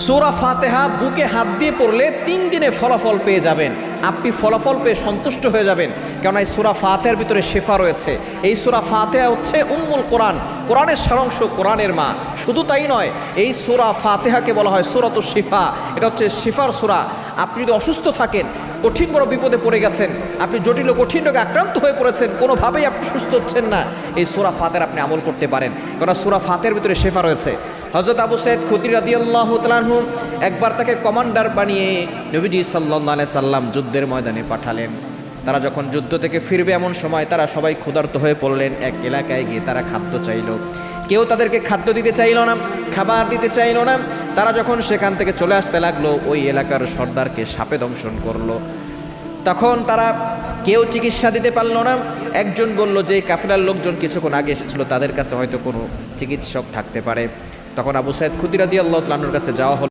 সূরা ফাতিহা বুকে হাত দিয়ে পড়লে 3 দিনে ফলাফল পেয়ে যাবেন। আপনি ফলাফল পেয়ে সন্তুষ্ট হয়ে যাবেন, কেননা এই সূরা ফাতিহার ভিতরে শিফা রয়েছে। এই সূরা ফাতিহা হচ্ছে উম্মুল কোরআন, কোরআনের সারাংশ, কোরআনের মা। শুধু তাই নয়, এই সূরা ফাতিহাকে বলা হয় সূরাতুশ শিফা। এটা হচ্ছে শিফার সূরা। আপনি যদি অসুস্থ থাকেন, কঠিন বড় বিপদে পড়ে গেছেন, আপনি জটিল কঠিন রোগে আক্রান্ত হয়ে পড়েছেন, কোনোভাবেই আপনি সুস্থ হচ্ছেন না, এই সূরা ফাতিহার আপনি আমল করতে পারেন, কারণ সূরা ফাতিহার ভিতরে শিফা রয়েছে। হযরত আবু সাঈদ খুদরি রাদিয়াল্লাহু তাআলা আনহু একবার তাকে কমান্ডার বানিয়ে নবীজি সাল্লাল্লাহু আলাইহি সাল্লাম যুদ্ধের ময়দানে পাঠালেন। তারা যখন যুদ্ধ থেকে ফিরবে এমন সময় তারা সবাই ক্ষুধার্ত হয়ে পড়লেন। এক এলাকায় গিয়ে তারা খাদ্য চাইল, কেউ তাদেরকে খাদ্য দিতে চাইল না, খাবার দিতে চাইল না। তারা যখন সেখান থেকে চলে আসতে লাগলো, ওই এলাকার সর্দারকে সাপে দংশন করলো। তখন তারা কেউ চিকিৎসা দিতে পারলো না। একজন বলল যে কাফেলার লোকজন কিছুক্ষণ আগে এসেছিল, তাদের কাছে হয়তো কোনো চিকিৎসক থাকতে পারে। তখন আবু সাঈদ খুদরি রাদিয়াল্লাহু তাআলা আনহুর কাছে যাওয়া হলো।